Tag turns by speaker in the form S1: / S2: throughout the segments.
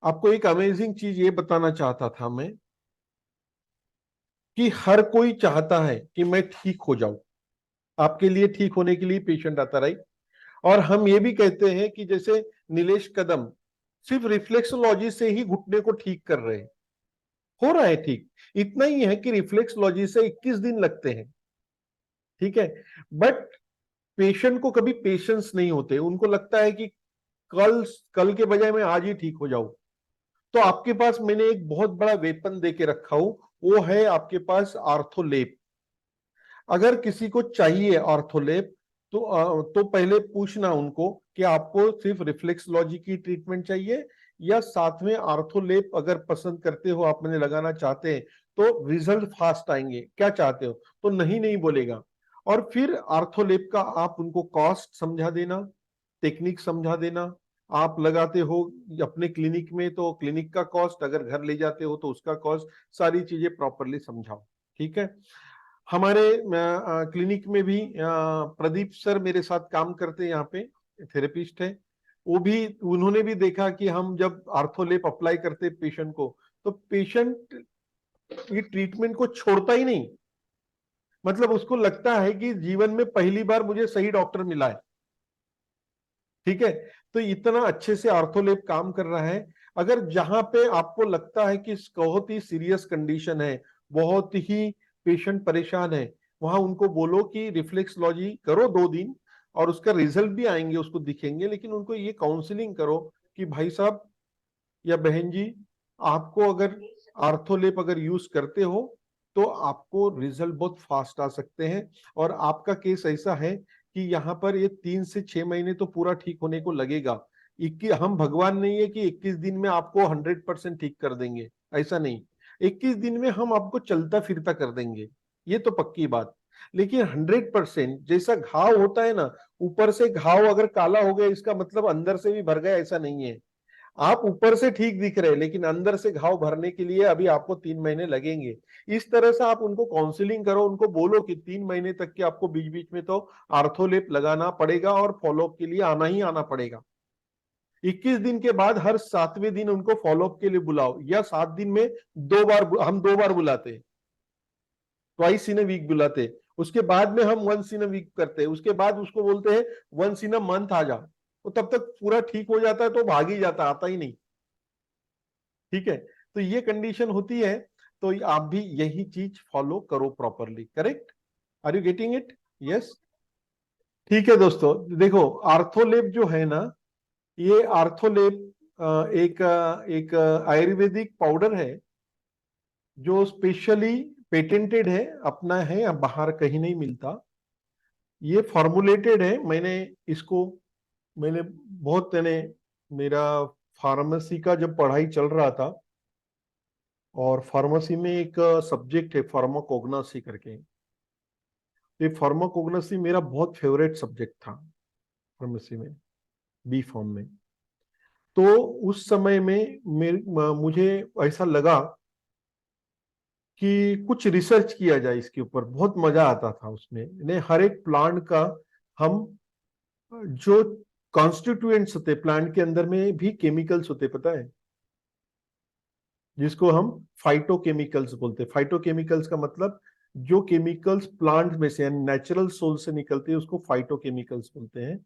S1: आपको एक अमेजिंग चीज ये बताना चाहता था मैं कि हर कोई चाहता है कि मैं ठीक हो जाऊं। आपके लिए ठीक होने के लिए पेशेंट आता, राइट। और हम ये भी कहते हैं कि जैसे नीलेश कदम सिर्फ रिफ्लेक्सोलॉजी से ही घुटने को ठीक कर रहे हैं, हो रहा है ठीक। इतना ही है कि रिफ्लेक्सोलॉजी से 21 दिन लगते हैं, ठीक है। बट पेशेंट को कभी पेशेंस नहीं होते, उनको लगता है कि कल कल के बजाय मैं आज ही ठीक हो जाऊं। तो आपके पास मैंने एक बहुत बड़ा वेपन दे के रखा हूं, वो है आपके पास आर्थोलेप। अगर किसी को चाहिए आर्थोलेप तो पहले पूछना उनको कि आपको सिर्फ रिफ्लेक्सोलॉजी की ट्रीटमेंट चाहिए या साथ में आर्थोलेप अगर पसंद करते हो, आप मैंने लगाना चाहते हैं तो रिजल्ट फास्ट आएंगे, क्या चाहते हो, तो नहीं नहीं बोलेगा। और फिर आर्थोलेप का आप उनको कॉस्ट समझा देना, टेक्निक समझा देना। आप लगाते हो अपने क्लिनिक में तो क्लिनिक का कॉस्ट, अगर घर ले जाते हो तो उसका कॉस्ट, सारी चीजें प्रॉपरली समझाओ, ठीक है। हमारे क्लिनिक में भी प्रदीप सर मेरे साथ काम करते हैं, यहाँ पे थेरेपिस्ट है। वो भी, उन्होंने भी देखा कि हम जब आर्थोलेप अप्लाई करते पेशेंट को, तो पेशेंट ये ट्रीटमेंट को छोड़ता ही नहीं। मतलब उसको लगता है कि जीवन में पहली बार मुझे सही डॉक्टर मिला है, ठीक है। तो इतना अच्छे से आर्थोलेप काम कर रहा है। अगर जहां पे आपको लगता है कि बहुत ही सीरियस कंडीशन है, बहुत ही पेशेंट परेशान है, वहां उनको बोलो कि रिफ्लेक्सोलॉजी करो 2 दिन, और उसका रिजल्ट भी आएंगे, उसको दिखेंगे। लेकिन उनको ये काउंसलिंग करो कि भाई साहब या बहन जी, आपको अगर आर्थोलेप अगर यूज करते हो तो आपको रिजल्ट बहुत फास्ट आ सकते हैं। और आपका केस ऐसा है कि यहाँ पर ये 3 से 6 महीने तो पूरा ठीक होने को लगेगा। 21, हम भगवान नहीं है कि 21 दिन में आपको 100% ठीक कर देंगे, ऐसा नहीं। 21 दिन में हम आपको चलता फिरता कर देंगे, ये तो पक्की बात। लेकिन 100% जैसा घाव होता है ना, ऊपर से घाव अगर काला हो गया इसका मतलब अंदर से भी भर गया, ऐसा नहीं है। आप ऊपर से ठीक दिख रहे हैं लेकिन अंदर से घाव भरने के लिए अभी आपको 3 महीने लगेंगे। इस तरह से आप उनको काउंसलिंग करो, उनको बोलो कि 3 महीने तक के आपको बीच बीच में तो आर्थोलेप लगाना पड़ेगा और फॉलोअप के लिए आना ही आना पड़ेगा। 21 दिन के बाद हर 7वें दिन उनको फॉलोअप के लिए बुलाओ, या 7 दिन में 2 बार, हम 2 बार बुलाते हैं, ट्वाइस इन अ वीक बुलाते हैं। उसके बाद में हम वंस इन अ वीक करते हैं, उसके बाद उसको बोलते हैं वंस इन अ मंथ आ जा। वो तब तक पूरा ठीक हो जाता है तो भाग ही जाता, आता ही नहीं, ठीक है। तो ये कंडीशन होती है। तो आप भी यही चीज फॉलो करो properly, correct. Are you getting it? Yes. ठीक है दोस्तों, देखो आर्थोलेप जो है ना, ये आर्थोलेप एक आयुर्वेदिक पाउडर है जो स्पेशली पेटेंटेड है, अपना है, अब बाहर कहीं नहीं मिलता। ये फॉर्मुलेटेड है, इसको मैंने बहुत मैंने मेरा फार्मेसी का जब पढ़ाई चल रहा था, और फार्मेसी में एक सब्जेक्ट है फार्माकोग्नोसी करके। ये फार्माकोग्नोसी मेरा बहुत फेवरेट सब्जेक्ट था फार्मेसी में, बी फॉर्म में। तो उस समय में मुझे ऐसा लगा कि कुछ रिसर्च किया जाए इसके ऊपर, बहुत मजा आता था उसमें। हर एक प्लांट का हम जो कॉन्स्टिट्यूएंट्स होते, प्लांट के अंदर में भी केमिकल्स होते, पता है, जिसको हम फाइटोकेमिकल्स बोलते हैं। फाइटोकेमिकल्स का मतलब जो केमिकल्स प्लांट में से नेचुरल सोल से निकलते हैं उसको फाइटोकेमिकल्स बोलते हैं।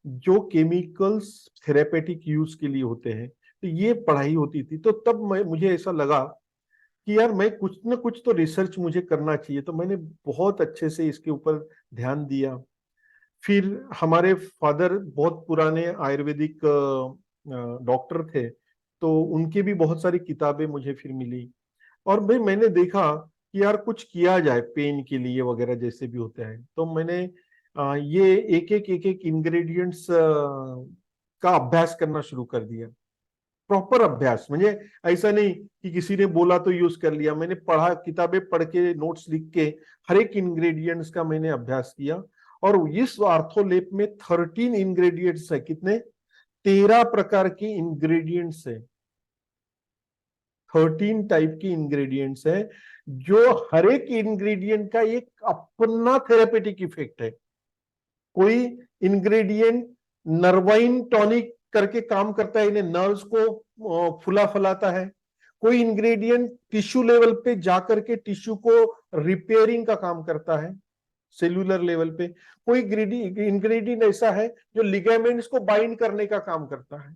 S1: जो केमिकल्स थेरेपेटिक यूज के लिए होते हैं, तो ये पढ़ाई होती थी। तो तब मुझे ऐसा लगा कि यार मैं कुछ ना कुछ तो रिसर्च मुझे करना चाहिए। तो मैंने बहुत अच्छे से इसके ऊपर ध्यान दिया। फिर हमारे फादर बहुत पुराने आयुर्वेदिक डॉक्टर थे, तो उनकी भी बहुत सारी किताबें मुझे फिर मिली। और भाई मैंने देखा कि यार कुछ किया जाए पेन के लिए वगैरह जैसे भी होते हैं। तो मैंने ये एक एक इंग्रेडिएंट्स का अभ्यास करना शुरू कर दिया। प्रॉपर अभ्यास, मुझे ऐसा नहीं कि किसी ने बोला तो यूज कर लिया। मैंने पढ़ा, किताबें पढ़ के, नोट्स लिख के, हर एक इंग्रेडिएंट्स का मैंने अभ्यास किया। और इस आर्थोलेप में 13 इंग्रेडिएंट्स है। कितने? 13 प्रकार के इंग्रेडिएंट्स है, 13 टाइप की इंग्रेडिएंट्स है, जो हर एक इंग्रेडिएंट का एक अपना थेरेपेटिक इफेक्ट है। कोई इंग्रेडिएंट नर्वाइन टॉनिक करके काम करता है, इन्हें नर्व्स को फुला फलाता है। कोई इंग्रेडिएंट टिश्यू लेवल पे जाकर के टिश्यू को रिपेयरिंग का काम करता है सेल्यूलर लेवल पे। कोई इंग्रेडिएंट ऐसा है जो लिगामेंट्स को बाइंड करने का काम करता है।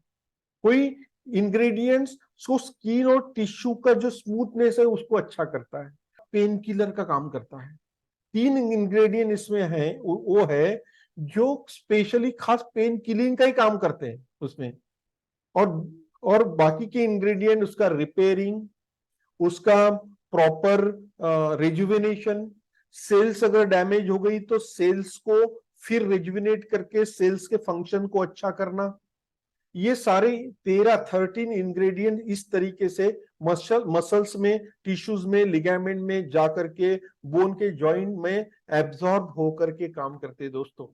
S1: कोई इंग्रेडिएंट्स को स्किन और टिश्यू का जो स्मूथनेस है उसको अच्छा करता है, पेन किलर का काम करता है। 3 इंग्रेडिएंट इसमें है, वो है जो स्पेशली खास पेन किलिंग का ही काम करते हैं उसमें। और और बाकी के इंग्रेडिएंट उसका रिपेयरिंग, उसका प्रॉपर रिजुविनेशन, सेल्स अगर डैमेज हो गई तो सेल्स को फिर रिजुविनेट करके सेल्स के फंक्शन को अच्छा करना, ये सारे 13 इंग्रेडिएंट इस तरीके से मसल्स में, टिश्यूज में, लिगामेंट में जाकर के बोन के जॉइंट में एब्जॉर्ब होकर के काम करते हैं दोस्तों।